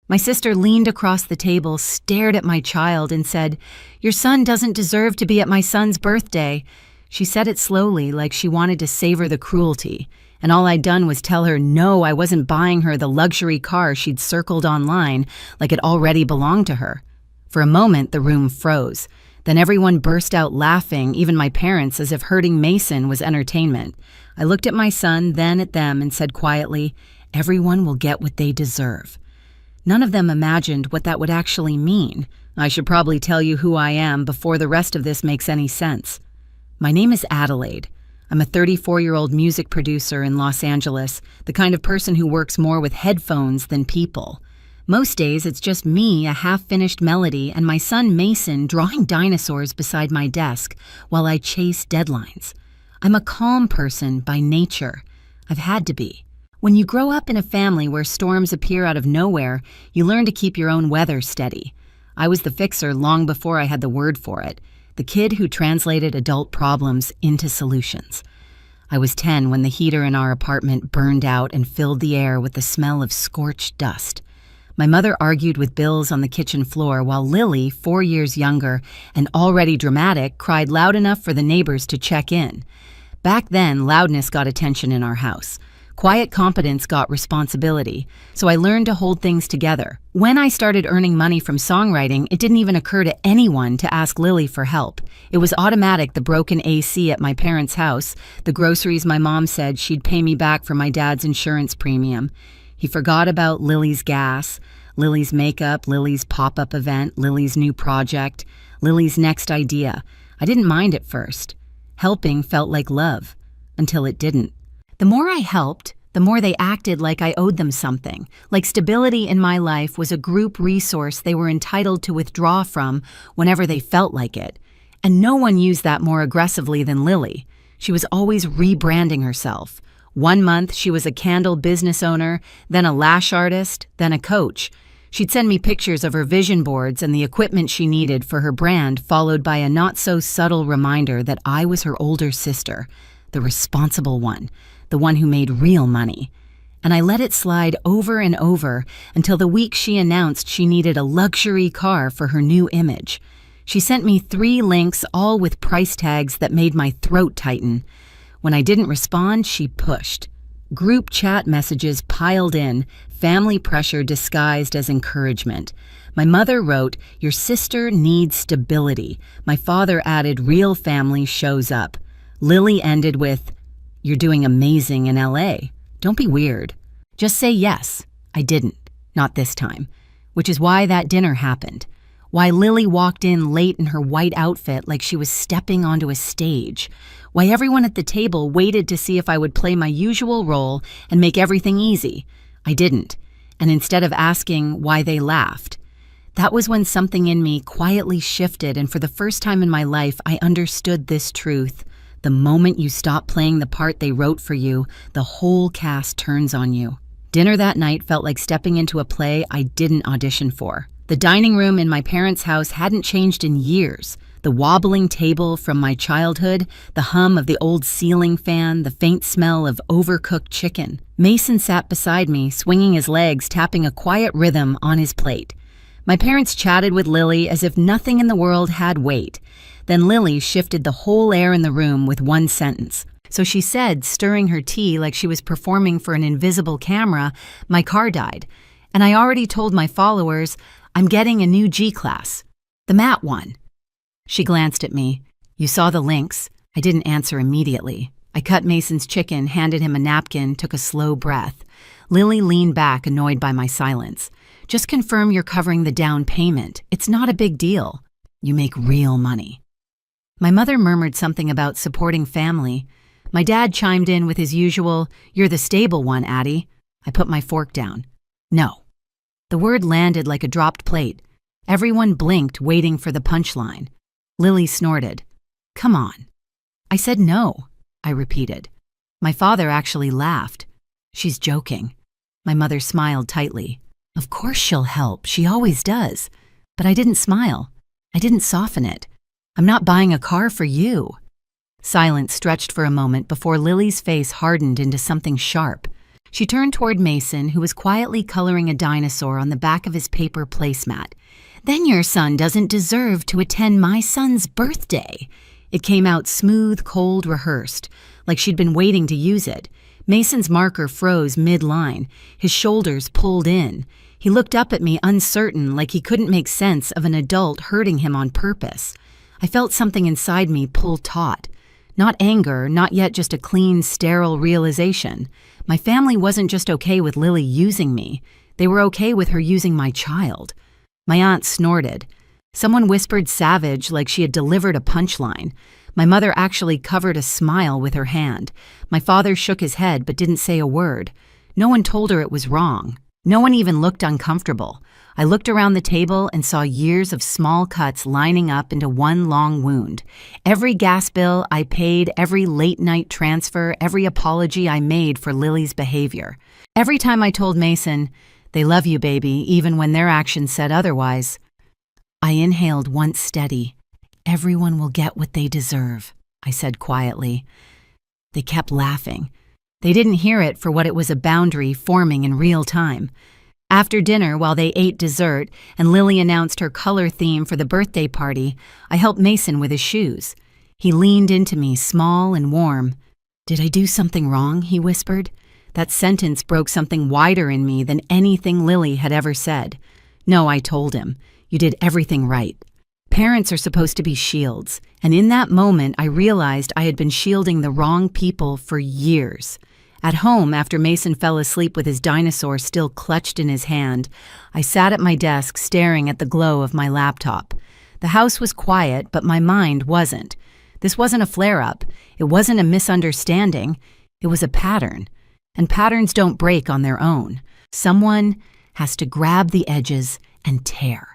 My sister leaned across the table, stared at my child, and said, "Your son doesn't deserve to be at my son's birthday." She said it slowly, like she wanted to savor the cruelty, and all I'd done was tell her no, I wasn't buying her the luxury car she'd circled online like it already belonged to her. For a moment, the room froze. Then everyone burst out laughing, even my parents, as if hurting Mason was entertainment. I looked at my son, then at them, and said quietly, "Everyone will get what they deserve." None of them imagined what that would actually mean. I should probably tell you who I am before the rest of this makes any sense. My name is Adelaide. I'm a 34-year-old music producer in Los Angeles, the kind of person who works more with headphones than people. Most days, it's just me, a half-finished melody, and my son Mason drawing dinosaurs beside my desk while I chase deadlines. I'm a calm person by nature. I've had to be. When you grow up in a family where storms appear out of nowhere, you learn to keep your own weather steady. I was the fixer long before I had the word for it, the kid who translated adult problems into solutions. I was 10 when the heater in our apartment burned out and filled the air with the smell of scorched dust. My mother argued with bills on the kitchen floor while Lily, 4 years younger and already dramatic, cried loud enough for the neighbors to check in. Back then, loudness got attention in our house. Quiet competence got responsibility, so I learned to hold things together. When I started earning money from songwriting, it didn't even occur to anyone to ask Lily for help. It was automatic: the broken AC at my parents' house, the groceries my mom said she'd pay me back for my dad's insurance premium. He forgot about Lily's gas, Lily's makeup, Lily's pop-up event, Lily's new project, Lily's next idea. I didn't mind at first. Helping felt like love, until it didn't. The more I helped, the more they acted like I owed them something, like stability in my life was a group resource they were entitled to withdraw from whenever they felt like it. And no one used that more aggressively than Lily. She was always rebranding herself. 1 month, she was a candle business owner, then a lash artist, then a coach. She'd send me pictures of her vision boards and the equipment she needed for her brand, followed by a not-so-subtle reminder that I was her older sister, the responsible one, the one who made real money. And I let it slide over and over until the week she announced she needed a luxury car for her new image. She sent me 3 links, all with price tags that made my throat tighten. When I didn't respond, she pushed. Group chat messages piled in, family pressure disguised as encouragement. My mother wrote, "Your sister needs stability." My father added, "Real family shows up." Lily ended with, "You're doing amazing in LA. Don't be weird. Just say yes." I didn't. Not this time. Which is why that dinner happened. Why Lily walked in late in her white outfit like she was stepping onto a stage. Why everyone at the table waited to see if I would play my usual role and make everything easy. I didn't. And instead of asking why, they laughed. That was when something in me quietly shifted, and for the first time in my life, I understood this truth. The moment you stop playing the part they wrote for you, the whole cast turns on you. Dinner that night felt like stepping into a play I didn't audition for. The dining room in my parents' house hadn't changed in years. The wobbling table from my childhood, the hum of the old ceiling fan, the faint smell of overcooked chicken. Mason sat beside me, swinging his legs, tapping a quiet rhythm on his plate. My parents chatted with Lily as if nothing in the world had weight. Then Lily shifted the whole air in the room with one sentence. So she said, stirring her tea like she was performing for an invisible camera, "My car died. And I already told my followers, I'm getting a new G-Class. The matte one." She glanced at me. "You saw the links." I didn't answer immediately. I cut Mason's chicken, handed him a napkin, took a slow breath. Lily leaned back, annoyed by my silence. "Just confirm you're covering the down payment. It's not a big deal. You make real money." My mother murmured something about supporting family. My dad chimed in with his usual, "You're the stable one, Addie." I put my fork down. "No." The word landed like a dropped plate. Everyone blinked, waiting for the punchline. Lily snorted. "Come on." I said no, I repeated. My father actually laughed. "She's joking." My mother smiled tightly. "Of course she'll help, she always does." But I didn't smile. I didn't soften it. "I'm not buying a car for you." Silence stretched for a moment before Lily's face hardened into something sharp. She turned toward Mason, who was quietly coloring a dinosaur on the back of his paper placemat. "Then your son doesn't deserve to attend my son's birthday." It came out smooth, cold, rehearsed, like she'd been waiting to use it. Mason's marker froze mid-line, his shoulders pulled in. He looked up at me uncertain, like he couldn't make sense of an adult hurting him on purpose. I felt something inside me pull taut. Not anger, not yet just a clean, sterile realization. My family wasn't just okay with Lily using me. They were okay with her using my child. My aunt snorted. Someone whispered savage like she had delivered a punchline. My mother actually covered a smile with her hand. My father shook his head but didn't say a word. No one told her it was wrong. No one even looked uncomfortable. I looked around the table and saw years of small cuts lining up into one long wound. Every gas bill I paid, every late-night transfer, every apology I made for Lily's behavior. Every time I told Mason, "They love you, baby," even when their actions said otherwise. I inhaled once steady. "Everyone will get what they deserve," I said quietly. They kept laughing. They didn't hear it for what it was, a boundary forming in real time. After dinner, while they ate dessert and Lily announced her color theme for the birthday party, I helped Mason with his shoes. He leaned into me, small and warm. "Did I do something wrong?" he whispered. That sentence broke something wider in me than anything Lily had ever said. "No," I told him. "You did everything right." Parents are supposed to be shields, and in that moment I realized I had been shielding the wrong people for years. At home, after Mason fell asleep with his dinosaur still clutched in his hand, I sat at my desk staring at the glow of my laptop. The house was quiet, but my mind wasn't. This wasn't a flare-up. It wasn't a misunderstanding. It was a pattern. And patterns don't break on their own. Someone has to grab the edges and tear.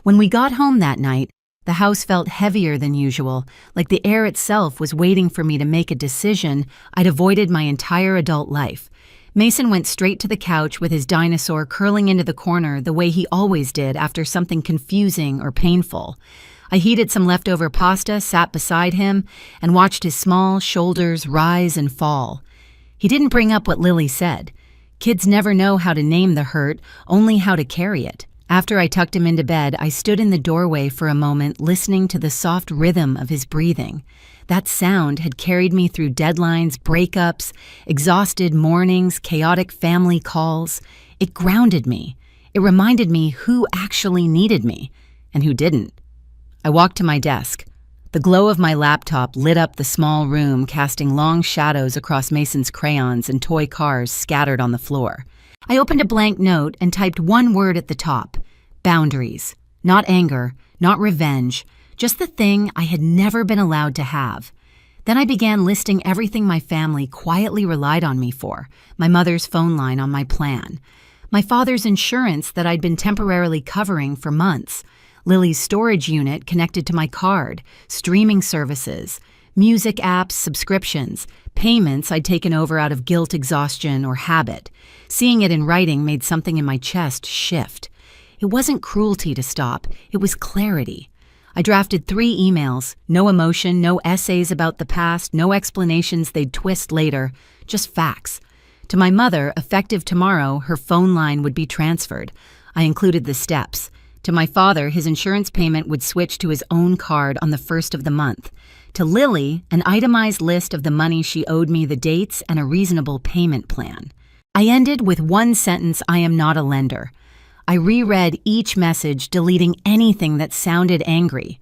When we got home that night, the house felt heavier than usual, like the air itself was waiting for me to make a decision I'd avoided my entire adult life. Mason went straight to the couch with his dinosaur curling into the corner the way he always did after something confusing or painful. I heated some leftover pasta, sat beside him, and watched his small shoulders rise and fall. He didn't bring up what Lily said. Kids never know how to name the hurt, only how to carry it. After I tucked him into bed, I stood in the doorway for a moment, listening to the soft rhythm of his breathing. That sound had carried me through deadlines, breakups, exhausted mornings, chaotic family calls. It grounded me. It reminded me who actually needed me and who didn't. I walked to my desk. The glow of my laptop lit up the small room, casting long shadows across Mason's crayons and toy cars scattered on the floor. I opened a blank note and typed one word at the top: boundaries. Not anger, not revenge, just the thing I had never been allowed to have. Then I began listing everything my family quietly relied on me for: my mother's phone line on my plan, my father's insurance that I'd been temporarily covering for months, Lily's storage unit connected to my card, streaming services, music apps, subscriptions, payments I'd taken over out of guilt, exhaustion, or habit. Seeing it in writing made something in my chest shift. It wasn't cruelty to stop, it was clarity. I drafted 3 emails, no emotion, no essays about the past, no explanations they'd twist later, just facts. To my mother, effective tomorrow, her phone line would be transferred. I included the steps. To my father, his insurance payment would switch to his own card on the 1st of the month. To Lily, an itemized list of the money she owed me, the dates, and a reasonable payment plan. I ended with one sentence: I am not a lender. I reread each message, deleting anything that sounded angry.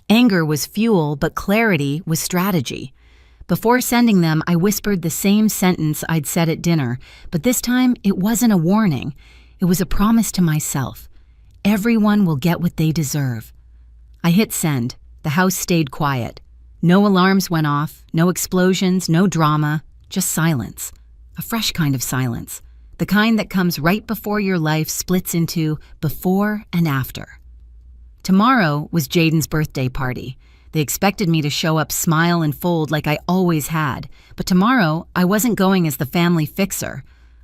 Anger was fuel, but clarity was strategy. Before sending them, I whispered the same sentence I'd said at dinner, but this time it wasn't a warning. It was a promise to myself. Everyone will get what they deserve. I hit send. The house stayed quiet. No alarms went off, no explosions, no drama, just silence. A fresh kind of silence. The kind that comes right before your life splits into before and after. Tomorrow was Jaden's birthday party. They expected me to show up, smile, and fold like I always had. But tomorrow, I wasn't going as the family fixer.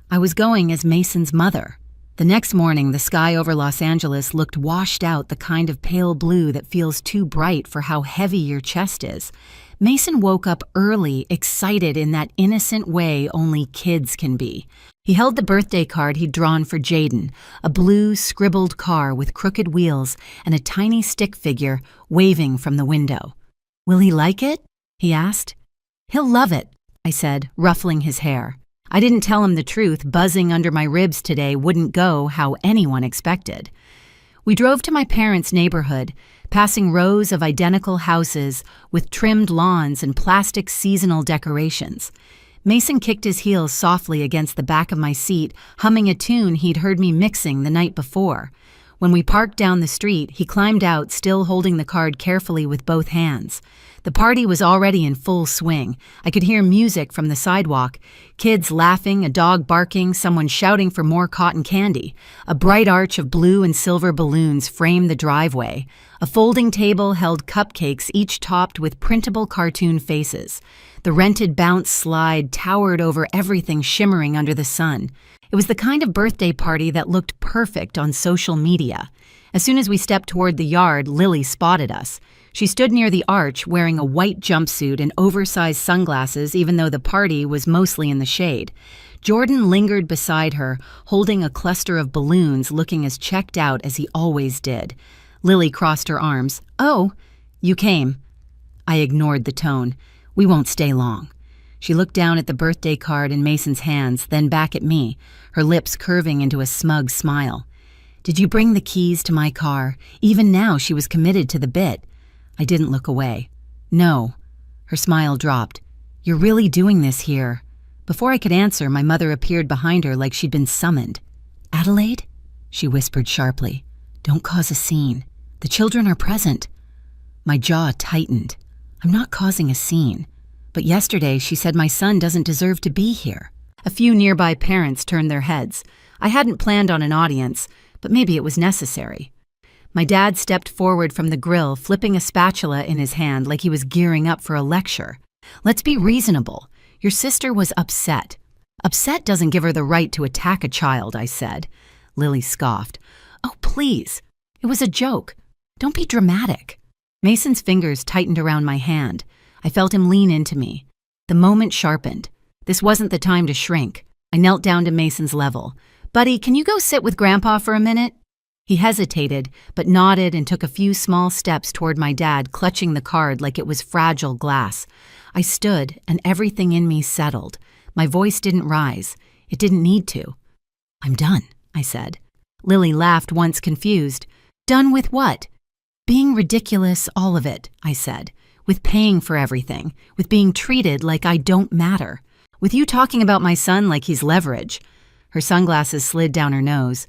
I was going as Mason's mother. The next morning, the sky over Los Angeles looked washed out, the kind of pale blue that feels too bright for how heavy your chest is. Mason woke up early, excited in that innocent way only kids can be. He held the birthday card he'd drawn for Jaden, a blue, scribbled car with crooked wheels and a tiny stick figure waving from the window. "Will he like it?" he asked. "He'll love it," I said, ruffling his hair. I didn't tell him the truth. Buzzing under my ribs today wouldn't go how anyone expected. We drove to my parents' neighborhood, passing rows of identical houses with trimmed lawns and plastic seasonal decorations. Mason kicked his heels softly against the back of my seat, humming a tune he'd heard me mixing the night before. When we parked down the street, he climbed out, still holding the card carefully with both hands. The party was already in full swing. I could hear music from the sidewalk, kids laughing, a dog barking, someone shouting for more cotton candy. A bright arch of blue and silver balloons framed the driveway. A folding table held cupcakes, each topped with printable cartoon faces. The rented bounce slide towered over everything, shimmering under the sun. It was the kind of birthday party that looked perfect on social media. As soon as we stepped toward the yard, Lily spotted us. She stood near the arch wearing a white jumpsuit and oversized sunglasses, even though the party was mostly in the shade. Jordan lingered beside her, holding a cluster of balloons, looking as checked out as he always did. Lily crossed her arms. "Oh, you came." I ignored the tone. "We won't stay long." She looked down at the birthday card in Mason's hands, then back at me, her lips curving into a smug smile. "Did you bring the keys to my car?" Even now she was committed to the bit. I didn't look away. "No." Her smile dropped. "You're really doing this here." Before I could answer, my mother appeared behind her like she'd been summoned. "Adelaide?" she whispered sharply. "Don't cause a scene. The children are present." My jaw tightened. I'm not causing a scene. But yesterday she said my son doesn't deserve to be here. A few nearby parents turned their heads. I hadn't planned on an audience, but maybe it was necessary. My dad stepped forward from the grill, flipping a spatula in his hand like he was gearing up for a lecture. "Let's be reasonable. Your sister was upset." "Upset doesn't give her the right to attack a child," I said. Lily scoffed. "Oh, please. It was a joke. Don't be dramatic." Mason's fingers tightened around my hand. I felt him lean into me. The moment sharpened. This wasn't the time to shrink. I knelt down to Mason's level. "Buddy, can you go sit with Grandpa for a minute?" He hesitated, but nodded and took a few small steps toward my dad, clutching the card like it was fragile glass. I stood, and everything in me settled. My voice didn't rise. It didn't need to. "I'm done," I said. Lily laughed, once confused. "Done with what?" "Being ridiculous, all of it," I said. "With paying for everything, with being treated like I don't matter, with you talking about my son like he's leverage." Her sunglasses slid down her nose.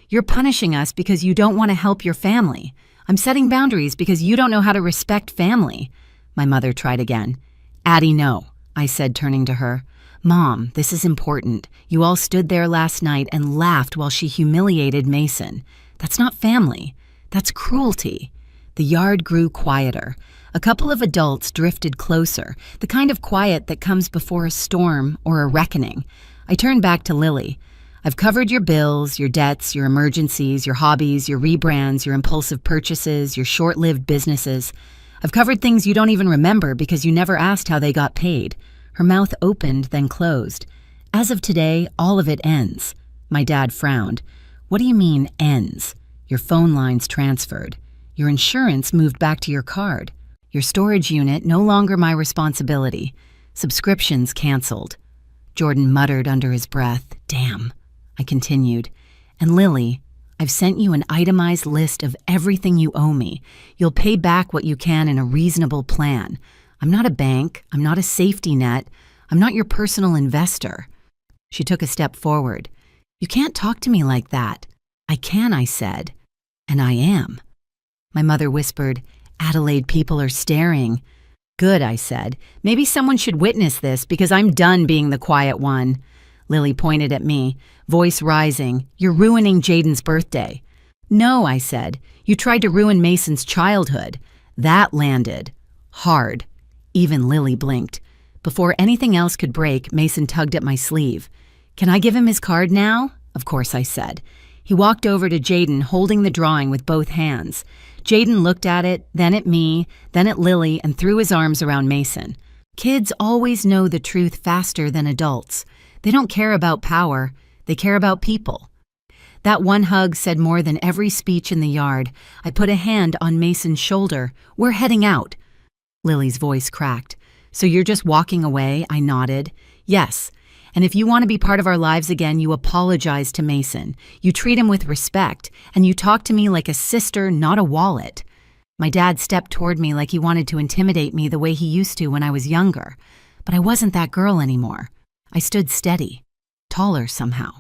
"You're punishing us because you don't want to help your family. I'm setting boundaries because you don't know how to respect family." My mother tried again. "Addie, no," I said, turning to her. "Mom, this is important. You all stood there last night and laughed while she humiliated Mason. That's not family. That's cruelty." The yard grew quieter. A couple of adults drifted closer, the kind of quiet that comes before a storm or a reckoning. I turned back to Lily. "I've covered your bills, your debts, your emergencies, your hobbies, your rebrands, your impulsive purchases, your short-lived businesses. I've covered things you don't even remember because you never asked how they got paid." Her mouth opened, then closed. "As of today, all of it ends." My dad frowned. "What do you mean, ends?" "Your phone line's transferred. Your insurance moved back to your card. Your storage unit no longer my responsibility. Subscriptions canceled." Jordan muttered under his breath. "Damn." I continued. "And Lily, I've sent you an itemized list of everything you owe me. You'll pay back what you can in a reasonable plan. I'm not a bank. I'm not a safety net. I'm not your personal investor." She took a step forward. "You can't talk to me like that." "I can," I said. "And I am." My mother whispered, "Adelaide, people are staring." "Good," I said. "Maybe someone should witness this because I'm done being the quiet one." Lily pointed at me, voice rising. "You're ruining Jaden's birthday." "No," I said. "You tried to ruin Mason's childhood." That landed. Hard. Even Lily blinked. Before anything else could break, Mason tugged at my sleeve. "Can I give him his card now?" "Of course," I said. He walked over to Jaden, holding the drawing with both hands. Jaden looked at it, then at me, then at Lily, and threw his arms around Mason. Kids always know the truth faster than adults. They don't care about power. They care about people. That one hug said more than every speech in the yard. I put a hand on Mason's shoulder. We're heading out. Lily's voice cracked. So you're just walking away? I nodded. Yes. And if you want to be part of our lives again, you apologize to Mason. You treat him with respect, and you talk to me like a sister, not a wallet. My dad stepped toward me like he wanted to intimidate me the way he used to when I was younger. But I wasn't that girl anymore. I stood steady, taller somehow.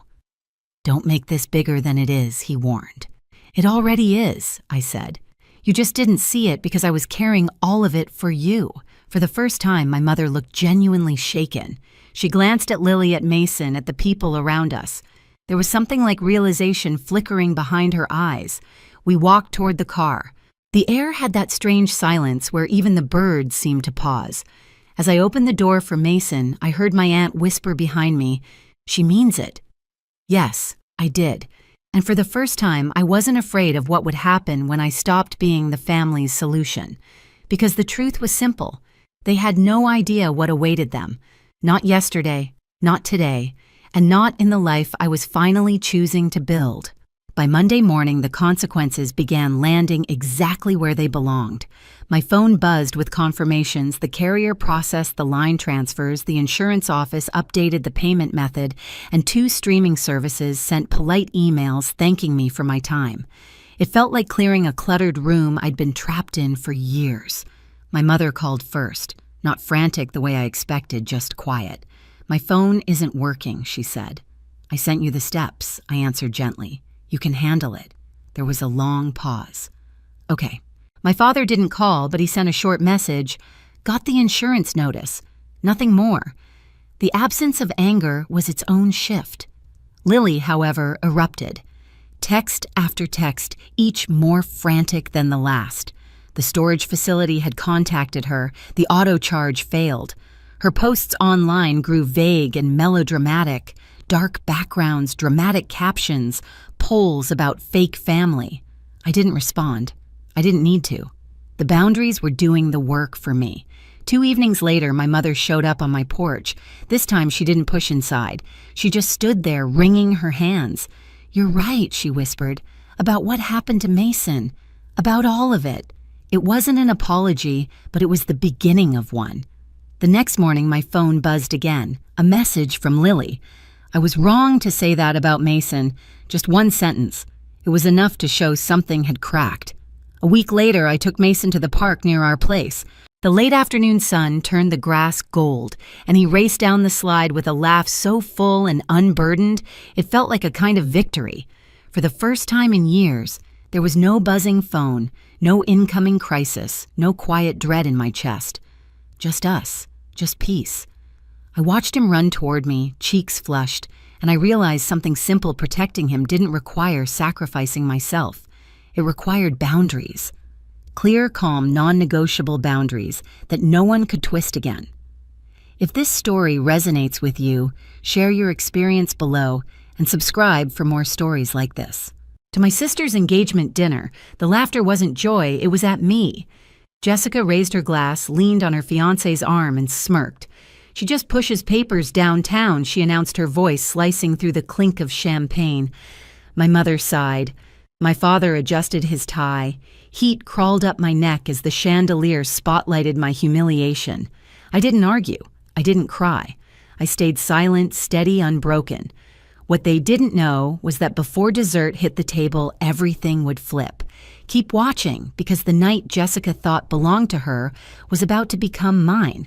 Don't make this bigger than it is, he warned. It already is, I said. You just didn't see it because I was carrying all of it for you. For the first time, my mother looked genuinely shaken. She glanced at Lily, at Mason, at the people around us. There was something like realization flickering behind her eyes. We walked toward the car. The air had that strange silence where even the birds seemed to pause. As I opened the door for Mason, I heard my aunt whisper behind me, "She means it." Yes, I did. And for the first time, I wasn't afraid of what would happen when I stopped being the family's solution. Because the truth was simple. They had no idea what awaited them. Not yesterday, not today, and not in the life I was finally choosing to build. By Monday morning, the consequences began landing exactly where they belonged. My phone buzzed with confirmations, the carrier processed the line transfers, the insurance office updated the payment method, and 2 streaming services sent polite emails thanking me for my time. It felt like clearing a cluttered room I'd been trapped in for years. My mother called first, not frantic the way I expected, just quiet. "My phone isn't working," she said. "I sent you the steps," I answered gently. "You can handle it." There was a long pause. "Okay." My father didn't call, but he sent a short message. "Got the insurance notice." Nothing more. The absence of anger was its own shift. Lily, however, erupted. Text after text, each more frantic than the last. The storage facility had contacted her. The auto charge failed. Her posts online grew vague and melodramatic. Dark backgrounds, dramatic captions, polls about fake family. I didn't respond. I didn't need to. The boundaries were doing the work for me. 2 evenings later, my mother showed up on my porch. This time, she didn't push inside. She just stood there, wringing her hands. "You're right," she whispered, "about what happened to Mason. About all of it." It wasn't an apology, but it was the beginning of one. The next morning, my phone buzzed again. A message from Lily. I was wrong to say that about Mason. Just one sentence. It was enough to show something had cracked. A week later, I took Mason to the park near our place. The late afternoon sun turned the grass gold, and he raced down the slide with a laugh so full and unburdened, it felt like a kind of victory. For the first time in years, there was no buzzing phone, no incoming crisis, no quiet dread in my chest. Just us, just peace. I watched him run toward me, cheeks flushed, and I realized something simple protecting him didn't require sacrificing myself. It required boundaries. Clear, calm, non-negotiable boundaries that no one could twist again. If this story resonates with you, share your experience below and subscribe for more stories like this. To my sister's engagement dinner, the laughter wasn't joy, it was at me. Jessica raised her glass, leaned on her fiancé's arm, and smirked. "She just pushes papers downtown," she announced, her voice slicing through the clink of champagne. My mother sighed. My father adjusted his tie. Heat crawled up my neck as the chandelier spotlighted my humiliation. I didn't argue. I didn't cry. I stayed silent, steady, unbroken. What they didn't know was that before dessert hit the table, everything would flip. Keep watching, because the night Jessica thought belonged to her was about to become mine.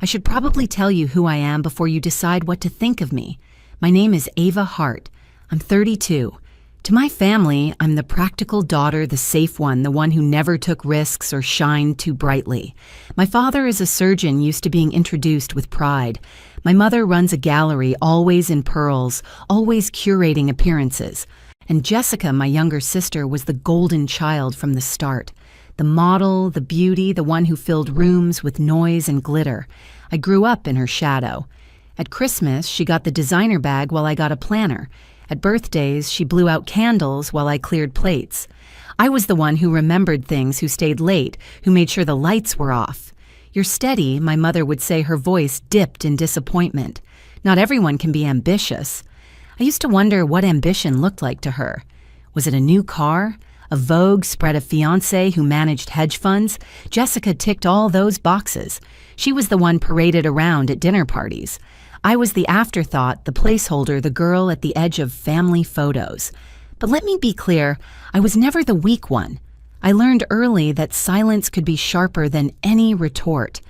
I should probably tell you who I am before you decide what to think of me. My name is Ava Hart. I'm 32. To my family, I'm the practical daughter, the safe one, the one who never took risks or shined too brightly. My father is a surgeon used to being introduced with pride. My mother runs a gallery, always in pearls, always curating appearances. And Jessica, my younger sister, was the golden child from the start. The model, the beauty, the one who filled rooms with noise and glitter. I grew up in her shadow. At Christmas, she got the designer bag while I got a planner. At birthdays, she blew out candles while I cleared plates. I was the one who remembered things, who stayed late, who made sure the lights were off. "You're steady," my mother would say, her voice dipped in disappointment. "Not everyone can be ambitious." I used to wonder what ambition looked like to her. Was it a new car? A Vogue spread a fiancé who managed hedge funds? Jessica ticked all those boxes. She was the one paraded around at dinner parties. I was the afterthought, the placeholder, the girl at the edge of family photos. But let me be clear, I was never the weak one. I learned early that silence could be sharper than any retort.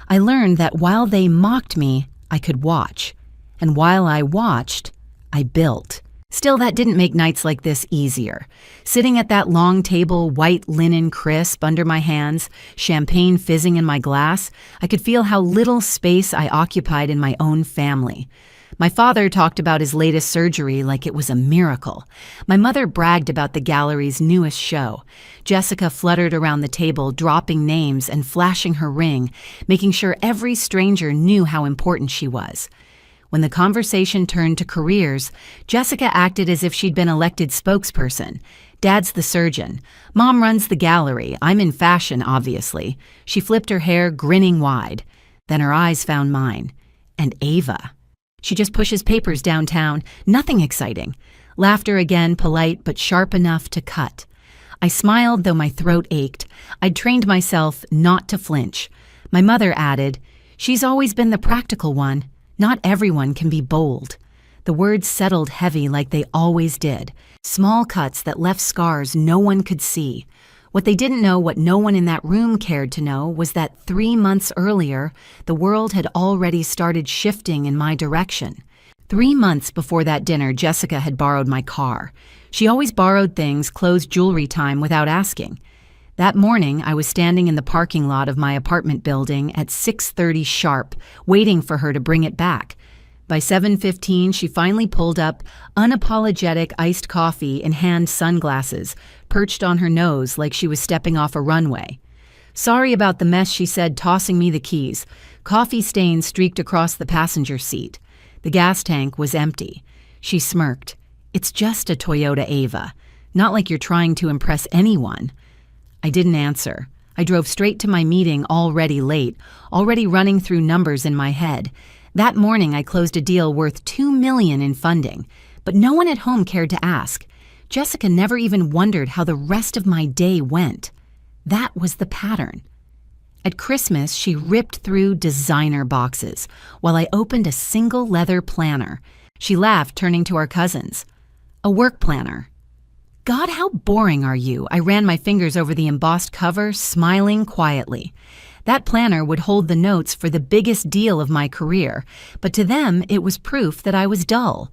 I learned that while they mocked me, I could watch. And while I watched, I built. Still, that didn't make nights like this easier. Sitting at that long table, white linen crisp under my hands, champagne fizzing in my glass, I could feel how little space I occupied in my own family. My father talked about his latest surgery like it was a miracle. My mother bragged about the gallery's newest show. Jessica fluttered around the table, dropping names and flashing her ring, making sure every stranger knew how important she was. When the conversation turned to careers, Jessica acted as if she'd been elected spokesperson. Dad's the surgeon. Mom runs the gallery. I'm in fashion, obviously. She flipped her hair, grinning wide. Then her eyes found mine. And Ava. She just pushes papers downtown. Nothing exciting. Laughter again, polite but sharp enough to cut. I smiled, though my throat ached. I'd trained myself not to flinch. My mother added, "She's always been the practical one. Not everyone can be bold." The words settled heavy like they always did. Small cuts that left scars no one could see. What they didn't know, what no one in that room cared to know, was that 3 months earlier, the world had already started shifting in my direction. 3 months before that dinner, Jessica had borrowed my car. She always borrowed things, closed jewelry time, without asking. That morning, I was standing in the parking lot of my apartment building at 6:30 sharp, waiting for her to bring it back. By 7:15, she finally pulled up, unapologetic iced coffee in hand, sunglasses, perched on her nose like she was stepping off a runway. "Sorry about the mess," she said, tossing me the keys. Coffee stains streaked across the passenger seat. The gas tank was empty. She smirked. "It's just a Toyota Ava. Not like you're trying to impress anyone." I didn't answer. I drove straight to my meeting, already late, already running through numbers in my head. That morning, I closed a deal worth $2 million in funding, but no one at home cared to ask. Jessica never even wondered how the rest of my day went. That was the pattern. At Christmas, she ripped through designer boxes while I opened a single leather planner. She laughed, turning to our cousins. "A work planner." "God, how boring are you?" I ran my fingers over the embossed cover, smiling quietly. That planner would hold the notes for the biggest deal of my career, but to them it was proof that I was dull.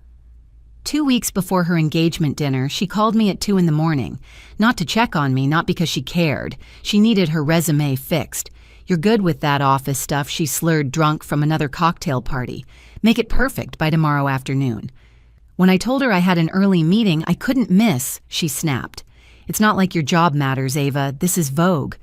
2 weeks before her engagement dinner, she called me at 2 a.m, not to check on me, not because she cared. She needed her resume fixed. "You're good with that office stuff," she slurred, drunk from another cocktail party. "Make it perfect by tomorrow afternoon." When I told her I had an early meeting I couldn't miss, she snapped. "It's not like your job matters, Ava. This is Vogue.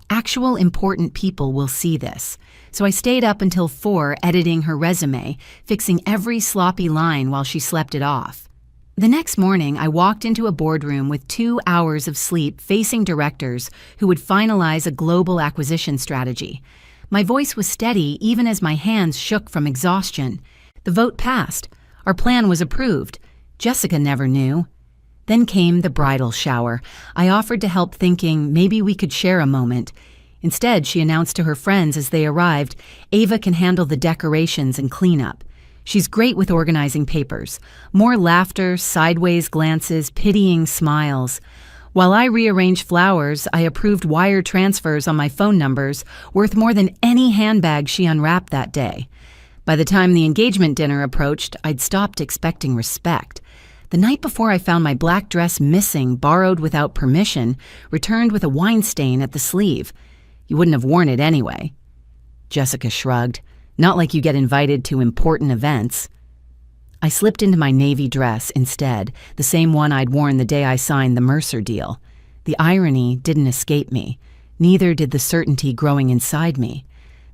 Actual important people will see this." So I stayed up until 4 editing her resume, fixing every sloppy line while she slept it off. The next morning, I walked into a boardroom with 2 hours of sleep facing directors who would finalize a global acquisition strategy. My voice was steady even as my hands shook from exhaustion. The vote passed. Our plan was approved. Jessica never knew. Then came the bridal shower. I offered to help, thinking maybe we could share a moment. Instead, she announced to her friends as they arrived, "Ava can handle the decorations and cleanup. She's great with organizing papers." More laughter, sideways glances, pitying smiles. While I rearranged flowers, I approved wire transfers on my phone numbers, worth more than any handbag she unwrapped that day. By the time the engagement dinner approached, I'd stopped expecting respect. The night before, I found my black dress missing, borrowed without permission, returned with a wine stain at the sleeve. "You wouldn't have worn it anyway." Jessica shrugged. "Not like you get invited to important events." I slipped into my navy dress instead, the same one I'd worn the day I signed the Mercer deal. The irony didn't escape me. Neither did the certainty growing inside me.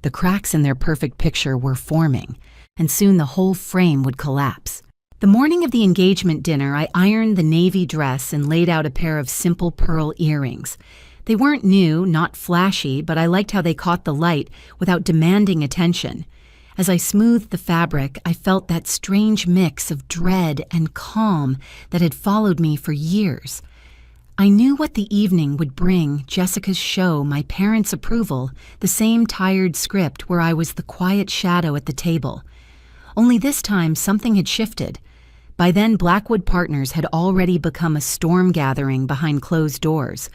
The cracks in their perfect picture were forming, and soon the whole frame would collapse. The morning of the engagement dinner, I ironed the navy dress and laid out a pair of simple pearl earrings. They weren't new, not flashy, but I liked how they caught the light without demanding attention. As I smoothed the fabric, I felt that strange mix of dread and calm that had followed me for years. I knew what the evening would bring: Jessica's show, my parents' approval, the same tired script where I was the quiet shadow at the table. Only this time something had shifted. By then, Blackwood Partners had already become a storm gathering behind closed doors.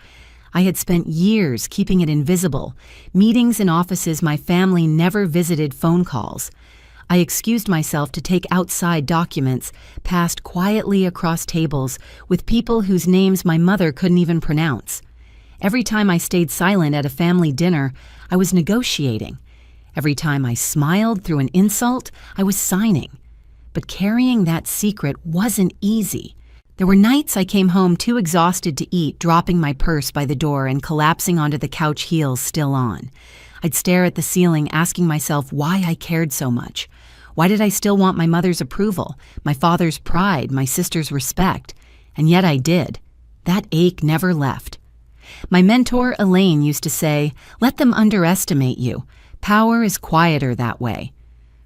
I had spent years keeping it invisible, meetings in offices my family never visited, phone calls. I excused myself to take outside documents, passed quietly across tables with people whose names my mother couldn't even pronounce. Every time I stayed silent at a family dinner, I was negotiating. Every time I smiled through an insult, I was signing. But carrying that secret wasn't easy. There were nights I came home too exhausted to eat, dropping my purse by the door and collapsing onto the couch, heels still on. I'd stare at the ceiling, asking myself why I cared so much. Why did I still want my mother's approval, my father's pride, my sister's respect? And yet I did. That ache never left. My mentor, Elaine, used to say, "Let them underestimate you. Power is quieter that way."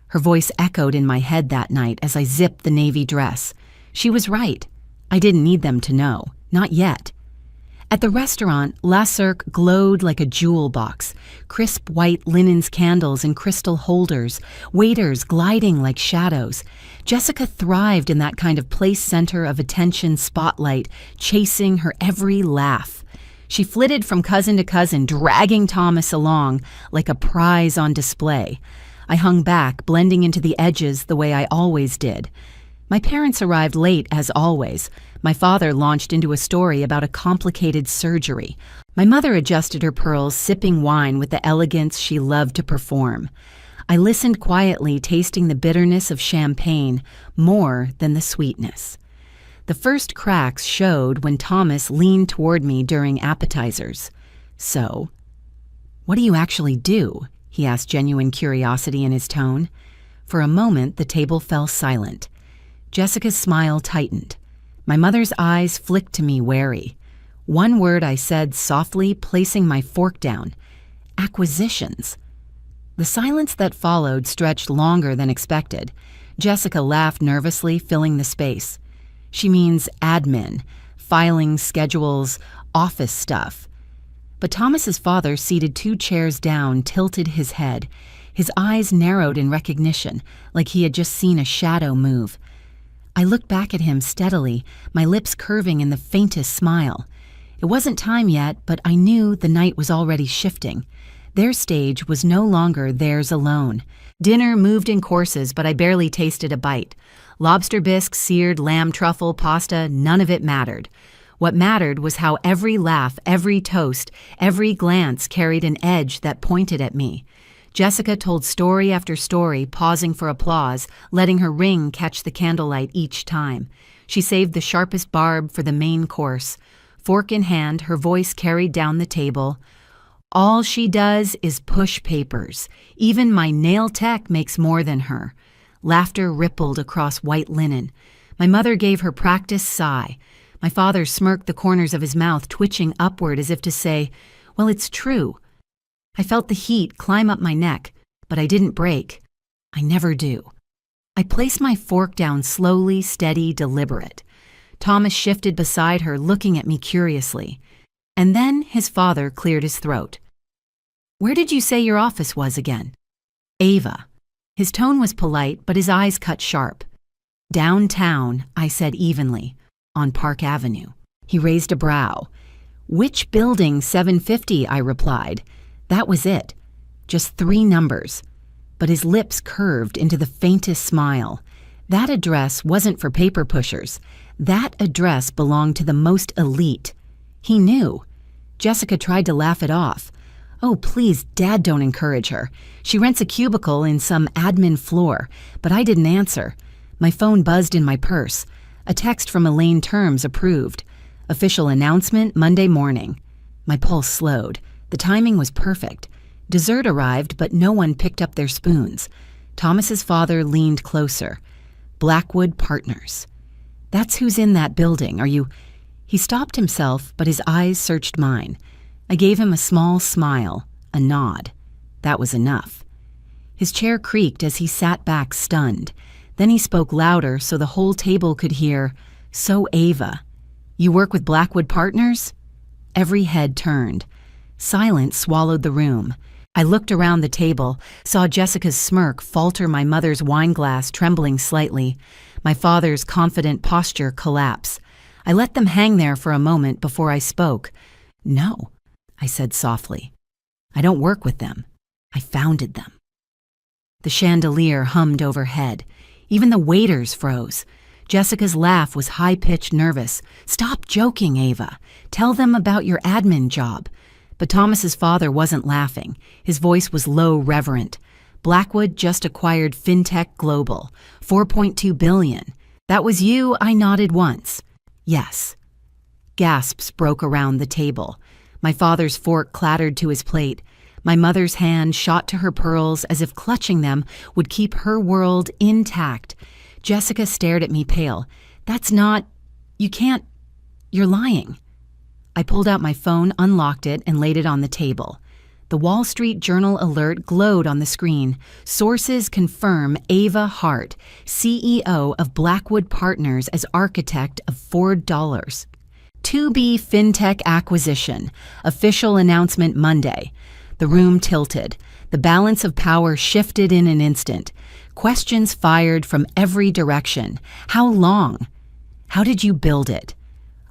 Her voice echoed in my head that night as I zipped the navy dress. She was right. I didn't need them to know. Not yet. At the restaurant, La Cirque glowed like a jewel box, crisp white linens, candles in crystal holders, waiters gliding like shadows. Jessica thrived in that kind of place center of attention spotlight, chasing her every laugh. She flitted from cousin to cousin, dragging Thomas along like a prize on display. I hung back, blending into the edges the way I always did. My parents arrived late, as always. My father launched into a story about a complicated surgery. My mother adjusted her pearls, sipping wine with the elegance she loved to perform. I listened quietly, tasting the bitterness of champagne more than the sweetness. The first cracks showed when Thomas leaned toward me during appetizers. "So, what do you actually do?" he asked, genuine curiosity in his tone. For a moment, the table fell silent. Jessica's smile tightened. My mother's eyes flicked to me, wary. One word I said softly, placing my fork down: "Acquisitions." The silence that followed stretched longer than expected. Jessica laughed nervously, filling the space. "She means admin, filing, schedules, office stuff." But Thomas's father, seated 2 chairs down, tilted his head. His eyes narrowed in recognition, like he had just seen a shadow move. I looked back at him steadily, my lips curving in the faintest smile. It wasn't time yet, but I knew the night was already shifting. Their stage was no longer theirs alone. Dinner moved in courses, but I barely tasted a bite. Lobster bisque, seared lamb truffle, pasta, none of it mattered. What mattered was how every laugh, every toast, every glance carried an edge that pointed at me. Jessica told story after story, pausing for applause, letting her ring catch the candlelight each time. She saved the sharpest barb for the main course. Fork in hand, her voice carried down the table. "All she does is push papers. Even my nail tech makes more than her." Laughter rippled across white linen. My mother gave her practiced sigh. My father smirked, the corners of his mouth twitching upward as if to say, "Well, it's true." I felt the heat climb up my neck, but I didn't break. I never do. I placed my fork down slowly, steady, deliberate. Thomas shifted beside her, looking at me curiously. And then his father cleared his throat. "Where did you say your office was again?" "Ava." His tone was polite, but his eyes cut sharp. "Downtown," I said evenly, "on Park Avenue." He raised a brow. "Which building? 750, I replied. That was it. Just 3 numbers. But his lips curved into the faintest smile. That address wasn't for paper pushers. That address belonged to the most elite. He knew. Jessica tried to laugh it off. "Oh, please, Dad, don't encourage her. She rents a cubicle in some admin floor." But I didn't answer. My phone buzzed in my purse. A text from Elaine Terms, approved. Official announcement, Monday morning. My pulse slowed. The timing was perfect. Dessert arrived, but no one picked up their spoons. Thomas's father leaned closer. "Blackwood Partners. That's who's in that building. Are you—" He stopped himself, but his eyes searched mine. I gave him a small smile, a nod. That was enough. His chair creaked as he sat back stunned. Then he spoke louder so the whole table could hear, "So Ava, you work with Blackwood Partners?" Every head turned. Silence swallowed the room. I looked around the table, saw Jessica's smirk falter, my mother's wine glass trembling slightly, my father's confident posture collapse. I let them hang there for a moment before I spoke. "No," I said softly. "I don't work with them. I founded them." The chandelier hummed overhead. Even the waiters froze. Jessica's laugh was high-pitched, nervous. "Stop joking, Ava. Tell them about your admin job." But Thomas's father wasn't laughing. His voice was low, reverent. "Blackwood just acquired FinTech Global. $4.2 billion. That was you?" I nodded once. "Yes." Gasps broke around the table. My father's fork clattered to his plate. My mother's hand shot to her pearls as if clutching them would keep her world intact. Jessica stared at me, pale. "That's not... You can't... You're lying." I pulled out my phone, unlocked it, and laid it on the table. The Wall Street Journal alert glowed on the screen. Sources confirm Ava Hart, CEO of Blackwood Partners, as architect of $4. To be FinTech acquisition. Official announcement Monday. The room tilted. The balance of power shifted in an instant. Questions fired from every direction. How long? How did you build it?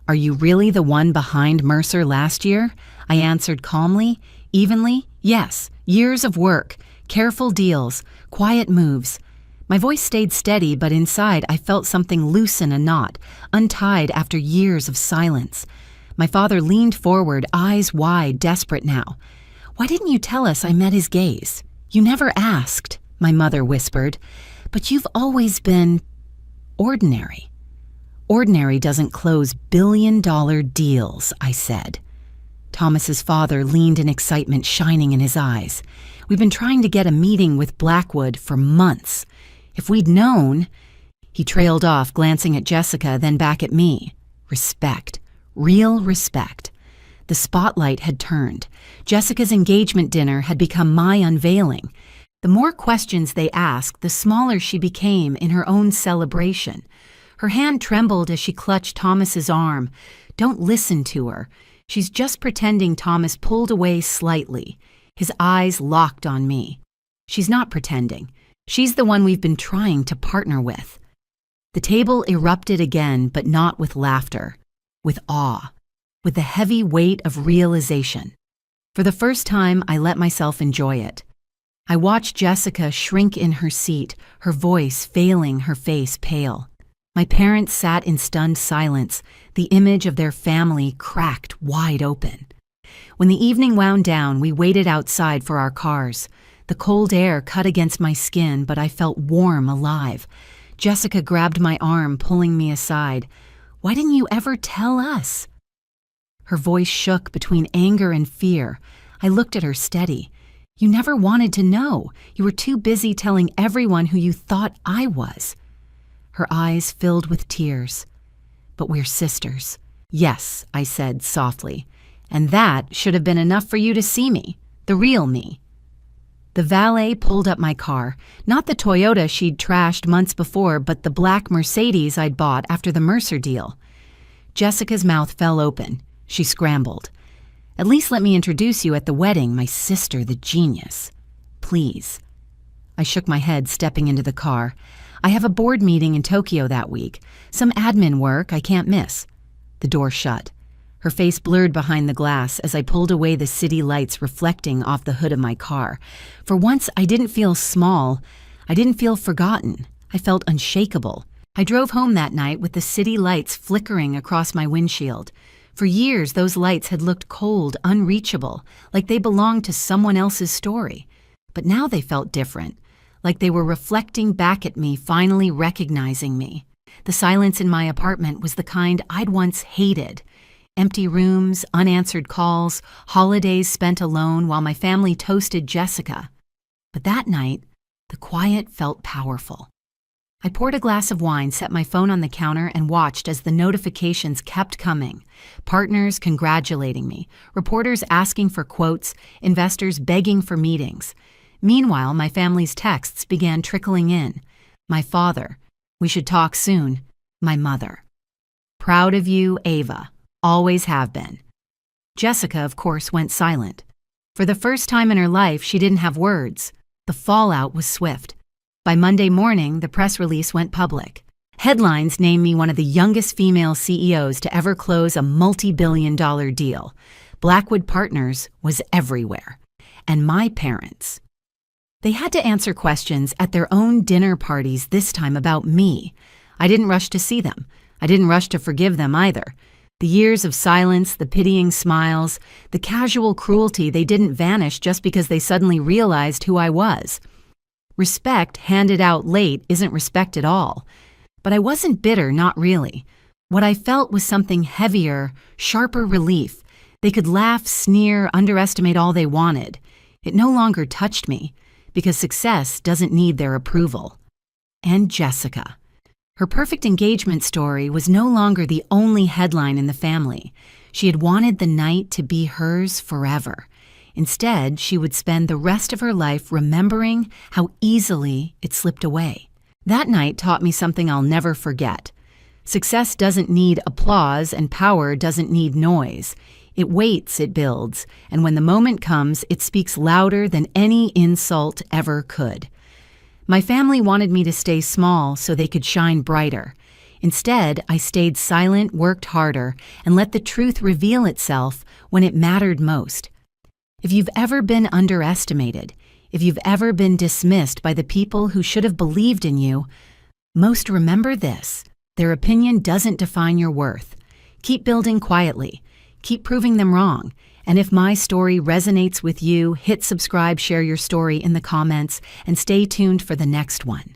Are you really the one behind Mercer last year? I answered calmly, evenly. Yes, years of work, careful deals, quiet moves. My voice stayed steady, but inside I felt something loosen a knot, untied after years of silence. My father leaned forward, eyes wide, desperate now. "Why didn't you tell us?" I met his gaze. "You never asked," my mother whispered. "But you've always been ordinary." "Ordinary doesn't close billion-dollar deals," I said. Thomas's father leaned in excitement shining in his eyes. "We've been trying to get a meeting with Blackwood for months. If we'd known..." He trailed off, glancing at Jessica, then back at me. Respect. Real respect. The spotlight had turned. Jessica's engagement dinner had become my unveiling. The more questions they asked, the smaller she became in her own celebration. Her hand trembled as she clutched Thomas's arm. "Don't listen to her. She's just pretending." Thomas pulled away slightly. His eyes locked on me. "She's not pretending. She's the one we've been trying to partner with." The table erupted again, but not with laughter. With awe. With the heavy weight of realization. For the first time, I let myself enjoy it. I watched Jessica shrink in her seat, her voice failing, her face pale. My parents sat in stunned silence, the image of their family cracked wide open. When the evening wound down, we waited outside for our cars. The cold air cut against my skin, but I felt warm, alive. Jessica grabbed my arm, pulling me aside. "Why didn't you ever tell us?" Her voice shook between anger and fear. I looked at her steady. "You never wanted to know. You were too busy telling everyone who you thought I was." Her eyes filled with tears. "But we're sisters." "Yes," I said softly. "And that should have been enough for you to see me, the real me." The valet pulled up my car, not the Toyota she'd trashed months before, but the black Mercedes I'd bought after the Mercer deal. Jessica's mouth fell open. She scrambled. "At least let me introduce you at the wedding, my sister, the genius. Please." I shook my head, stepping into the car. "I have a board meeting in Tokyo that week. Some admin work I can't miss." The door shut. Her face blurred behind the glass as I pulled away, the city lights reflecting off the hood of my car. For once, I didn't feel small. I didn't feel forgotten. I felt unshakable. I drove home that night with the city lights flickering across my windshield. For years, those lights had looked cold, unreachable, like they belonged to someone else's story. But now they felt different, like they were reflecting back at me, finally recognizing me. The silence in my apartment was the kind I'd once hated. Empty rooms, unanswered calls, holidays spent alone while my family toasted Jessica. But that night, the quiet felt powerful. I poured a glass of wine, set my phone on the counter, and watched as the notifications kept coming. Partners congratulating me, reporters asking for quotes, investors begging for meetings. Meanwhile, my family's texts began trickling in. My father, "We should talk soon." My mother, "Proud of you, Ava. Always have been." Jessica, of course, went silent. For the first time in her life, she didn't have words. The fallout was swift. By Monday morning, the press release went public. Headlines named me one of the youngest female CEOs to ever close a multi-billion-dollar deal. Blackwood Partners was everywhere. And my parents. They had to answer questions at their own dinner parties this time about me. I didn't rush to see them. I didn't rush to forgive them either. The years of silence, the pitying smiles, the casual cruelty, they didn't vanish just because they suddenly realized who I was. Respect handed out late isn't respect at all. But I wasn't bitter, not really. What I felt was something heavier, sharper relief. They could laugh, sneer, underestimate all they wanted. It no longer touched me, because success doesn't need their approval. And Jessica. Her perfect engagement story was no longer the only headline in the family. She had wanted the night to be hers forever. Instead, she would spend the rest of her life remembering how easily it slipped away. That night taught me something I'll never forget. Success doesn't need applause and power doesn't need noise. It waits, it builds, and when the moment comes, it speaks louder than any insult ever could. My family wanted me to stay small so they could shine brighter. Instead, I stayed silent, worked harder, and let the truth reveal itself when it mattered most. If you've ever been underestimated, if you've ever been dismissed by the people who should have believed in you, most remember this: their opinion doesn't define your worth. Keep building quietly. Keep proving them wrong. And if my story resonates with you, hit subscribe, share your story in the comments, and stay tuned for the next one.